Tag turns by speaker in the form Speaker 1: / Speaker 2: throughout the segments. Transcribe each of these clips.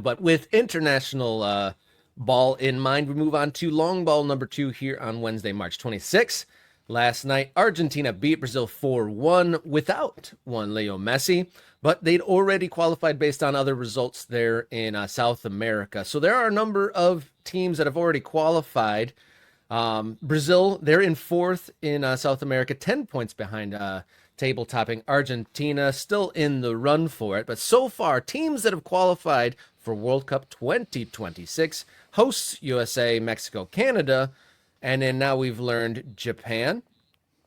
Speaker 1: But with international ball in mind, we move on to long ball number 2 here on Wednesday, March 26th. Last night, Argentina beat Brazil 4-1 without one Leo Messi, but they'd already qualified based on other results there in South America. So there are a number of teams that have already qualified. Brazil, they're in fourth in South America, 10 points behind table topping Argentina, still in the run for it. But so far, teams that have qualified for World Cup 2026 hosts USA, Mexico, Canada, and then now we've learned Japan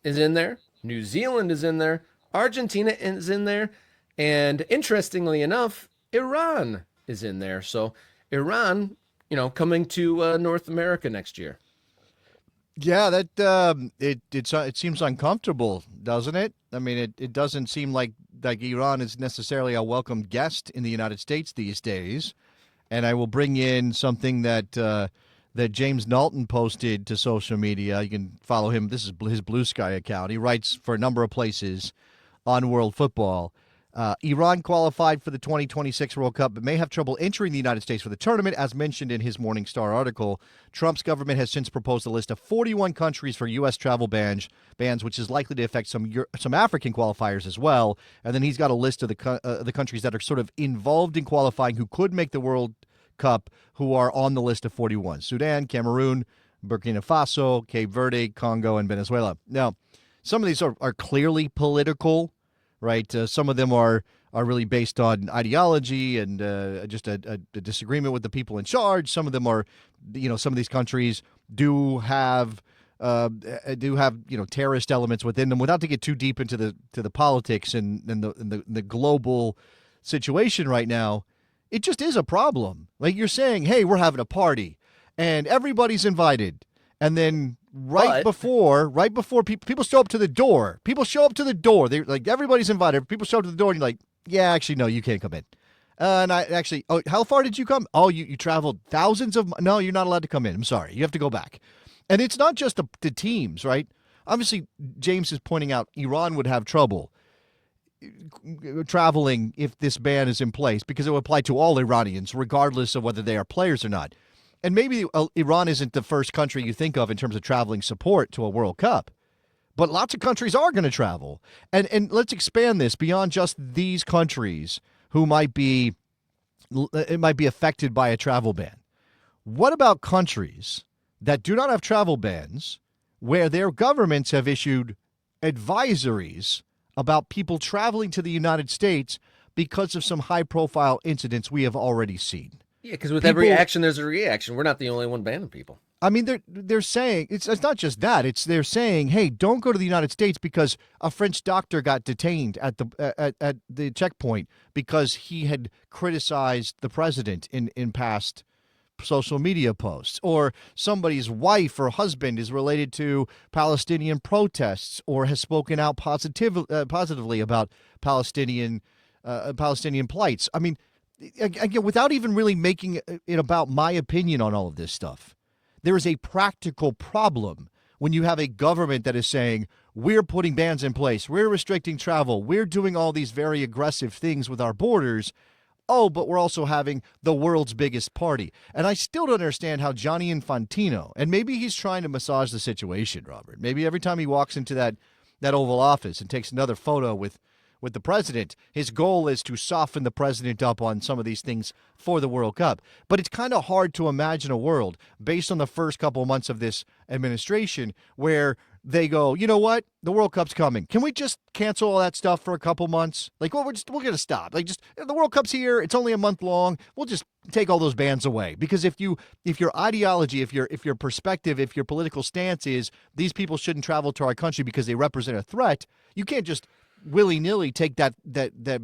Speaker 1: is in there, New Zealand is in there, Argentina is in there, and interestingly enough, Iran is in there. So Iran, coming to North America next year.
Speaker 2: Yeah, that it seems uncomfortable, doesn't it? I mean, it doesn't seem like Iran is necessarily a welcome guest in the United States these days. And I will bring in something that that James Knowlton posted to social media. You can follow him. This is his Blue Sky account. He writes for a number of places on world football. Iran qualified for the 2026 World Cup, but may have trouble entering the United States for the tournament. As mentioned in his Morning Star article, Trump's government has since proposed a list of 41 countries for U.S. travel bans, which is likely to affect some African qualifiers as well. And then he's got a list of the countries that are sort of involved in qualifying who could make the World Cup, who are on the list of 41. Sudan, Cameroon, Burkina Faso, Cape Verde, Congo, and Venezuela. Now, some of these are clearly political, right? Some of them are really based on ideology and just a disagreement with the people in charge. Some of them are, some of these countries do have terrorist elements within them. Without to get too deep into the politics and the global situation right now, it just is a problem. Like you're saying, hey, we're having a party and everybody's invited, and then right before people show up to the door. They're like, everybody's invited. People show up to the door, and you're like, yeah, actually, no, you can't come in. How far did you come? Oh, you traveled thousands of. No, you're not allowed to come in. I'm sorry, you have to go back. And it's not just the teams, right? Obviously, James is pointing out Iran would have trouble traveling if this ban is in place because it would apply to all Iranians, regardless of whether they are players or not. And maybe Iran isn't the first country you think of in terms of traveling support to a World Cup, but lots of countries are going to travel. And let's expand this beyond just these countries who might be affected by a travel ban. What about countries that do not have travel bans where their governments have issued advisories about people traveling to the United States because of some high-profile incidents we have already seen?
Speaker 1: Yeah, because with every action, there's a reaction. We're not the only one banning people.
Speaker 2: I mean, they're saying it's not just that. They're saying, hey, don't go to the United States because a French doctor got detained at the checkpoint because he had criticized the president in past social media posts, or somebody's wife or husband is related to Palestinian protests or has spoken out positively about Palestinian plights. I mean, again, without even really making it about my opinion on all of this stuff, there is a practical problem when you have a government that is saying, we're putting bans in place, we're restricting travel, we're doing all these very aggressive things with our borders. Oh, but we're also having the world's biggest party. And I still don't understand how Gianni Infantino, and maybe he's trying to massage the situation, Robert. Maybe every time he walks into that Oval Office and takes another photo with the president, his goal is to soften the president up on some of these things for the World Cup. But it's kind of hard to imagine a world based on the first couple of months of this administration where they go, you know what? The World Cup's coming. Can we just cancel all that stuff for a couple months? Like, well, we're going to stop. Like, just the World Cup's here. It's only a month long. We'll just take all those bans away. Because if your ideology, if your perspective, if your political stance is these people shouldn't travel to our country because they represent a threat, you can't just willy-nilly take that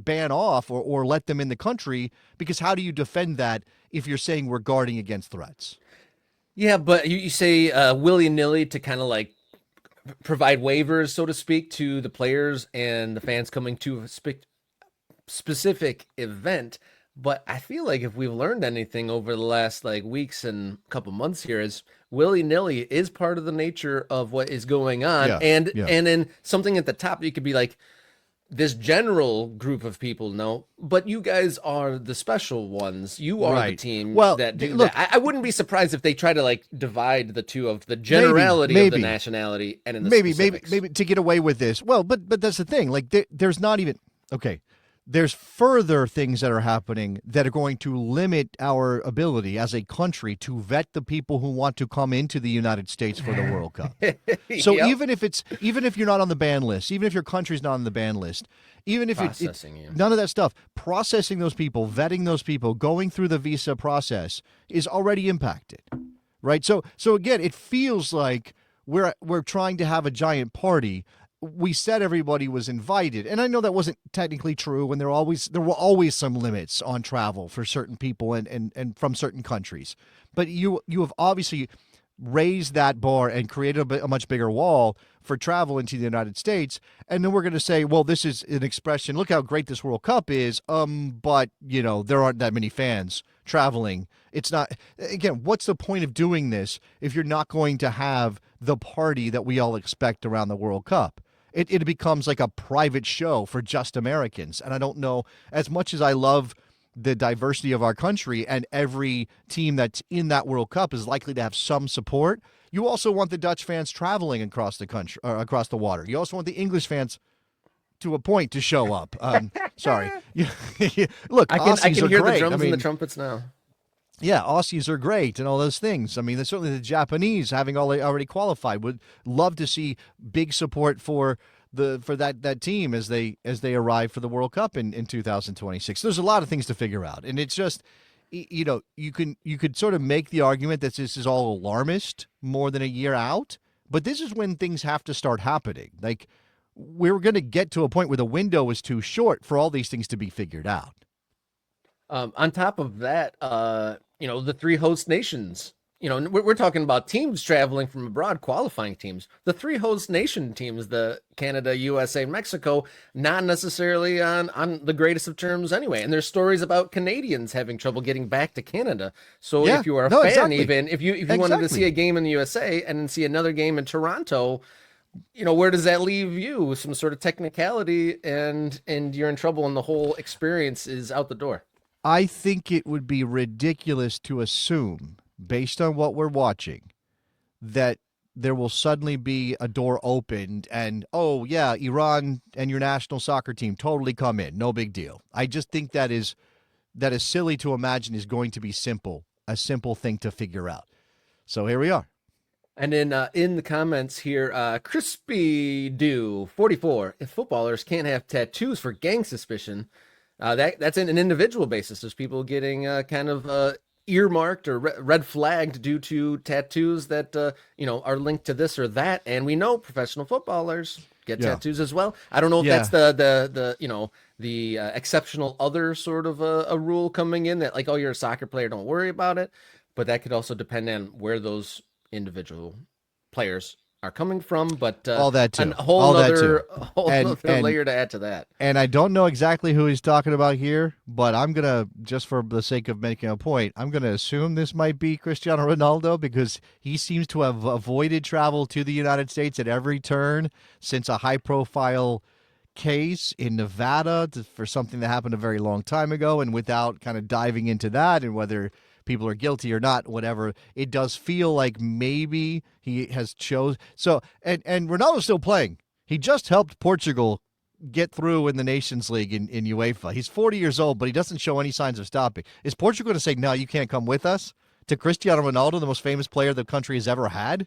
Speaker 2: ban off or let them in the country, because how do you defend that if you're saying we're guarding against threats?
Speaker 1: Yeah, but you say willy-nilly to kind of like provide waivers, so to speak, to the players and the fans coming to a specific event. But I feel like if we've learned anything over the last weeks and couple months here, is willy-nilly is part of the nature of what is going on.
Speaker 2: Yeah,
Speaker 1: and
Speaker 2: yeah.
Speaker 1: and then something at the top, you could be like, this general group of people know, but you guys are the special ones. You are the
Speaker 2: Right.
Speaker 1: team
Speaker 2: Well,
Speaker 1: that do
Speaker 2: look,
Speaker 1: that. I wouldn't be surprised if they try to like divide the two of the
Speaker 2: maybe,
Speaker 1: generality of the
Speaker 2: maybe,
Speaker 1: nationality and in the
Speaker 2: maybe, maybe,
Speaker 1: specifics.
Speaker 2: maybe to get away with this. Well, but that's the thing. Like, there's not even okay. There's further things that are happening that are going to limit our ability as a country to vet the people who want to come into the United States for the World Cup. So
Speaker 1: Yep.
Speaker 2: even if you're not on the ban list, even if your country's not on the ban list, even if
Speaker 1: Processing you.
Speaker 2: none of that stuff, processing those people, vetting those people, going through the visa process is already impacted, right? So again, it feels like we're trying to have a giant party. We said everybody was invited, and I know that wasn't technically true, and there were always some limits on travel for certain people and from certain countries. But you have obviously raised that bar and created a much bigger wall for travel into the United States, and then we're going to say, well, this is an expression. Look how great this World Cup is. But there aren't that many fans traveling. It's not. Again, what's the point of doing this if you're not going to have the party that we all expect around the World Cup? It becomes like a private show for just Americans. And I don't know, as much as I love the diversity of our country and every team that's in that World Cup is likely to have some support, you also want the Dutch fans traveling across the country, or across the water. You also want the English fans to a point to show up. Sorry. Look,
Speaker 1: I
Speaker 2: Aussies
Speaker 1: can
Speaker 2: are
Speaker 1: hear
Speaker 2: great.
Speaker 1: the drums
Speaker 2: I mean,
Speaker 1: and the trumpets now.
Speaker 2: yeah, Aussies are great and all those things. I mean, there's certainly the Japanese having already qualified would love to see big support for that team as they arrive for the World Cup in 2026. There's a lot of things to figure out, and it's just you could sort of make the argument that this is all alarmist more than a year out, but this is when things have to start happening. Like, we're going to get to a point where the window is too short for all these things to be figured out.
Speaker 1: On top of that, the three host nations, we're talking about teams traveling from abroad, qualifying teams. The three host nation teams, the Canada, USA, Mexico, not necessarily on the greatest of terms anyway. And there's stories about Canadians having trouble getting back to Canada. So
Speaker 2: Yeah,
Speaker 1: if you are a
Speaker 2: no,
Speaker 1: fan,
Speaker 2: exactly,
Speaker 1: even if you wanted to see a game in the USA and then see another game in Toronto, where does that leave you? Some sort of technicality, and you're in trouble, and the whole experience is out the door.
Speaker 2: I think it would be ridiculous to assume, based on what we're watching, that there will suddenly be a door opened and, oh, yeah, Iran and your national soccer team totally come in. No big deal. I just think that is silly to imagine is going to be a simple thing to figure out. So here we are.
Speaker 1: And then in the comments here, Crispy Do 44. If footballers can't have tattoos for gang suspicion, that's in an individual basis. There's people getting kind of earmarked or red flagged due to tattoos that are linked to this or that. And we know professional footballers get
Speaker 2: Yeah.
Speaker 1: tattoos as well. I don't know if
Speaker 2: Yeah.
Speaker 1: that's the exceptional other sort of a rule coming in that like, oh, you're a soccer player, don't worry about it. But that could also depend on where those individual players are coming from. But
Speaker 2: All that too.
Speaker 1: a whole
Speaker 2: All that
Speaker 1: nother,
Speaker 2: too.
Speaker 1: a whole
Speaker 2: And
Speaker 1: nother layer to add to that.
Speaker 2: And I don't know exactly who he's talking about here, but I'm going to, just for the sake of making a point, I'm going to assume this might be Cristiano Ronaldo because he seems to have avoided travel to the United States at every turn since a high-profile case in Nevada for something that happened a very long time ago. And without kind of diving into that and whether people are guilty or not, whatever, it does feel like maybe he has so and Ronaldo's still playing. He just helped Portugal get through in the Nations League in UEFA. He's 40 years old, but he doesn't show any signs of stopping. Is Portugal going to say, no, you can't come with us? To Cristiano Ronaldo, the most famous player the country has ever had?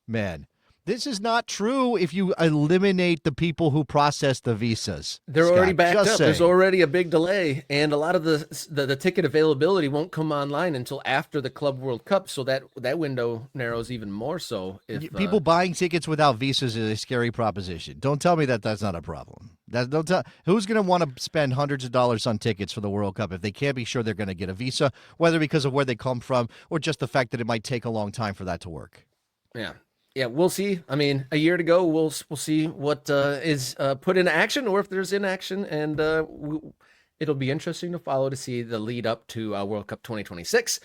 Speaker 2: Man, this is not true if you eliminate the people who process the visas.
Speaker 1: They're
Speaker 2: Scott,
Speaker 1: already backed up.
Speaker 2: just
Speaker 1: There's
Speaker 2: saying.
Speaker 1: already a big delay, and a lot of the ticket availability won't come online until after the Club World Cup. So that window narrows even more so. If
Speaker 2: People buying tickets without visas is a scary proposition. Don't tell me that that's not a problem. Who's going to want to spend hundreds of dollars on tickets for the World Cup if they can't be sure they're going to get a visa, whether because of where they come from or just the fact that it might take a long time for that to work?
Speaker 1: yeah, we'll see. I mean, a year to go, we'll see what is put into action or if there's inaction, and it'll be interesting to follow to see the lead up to World Cup 2026.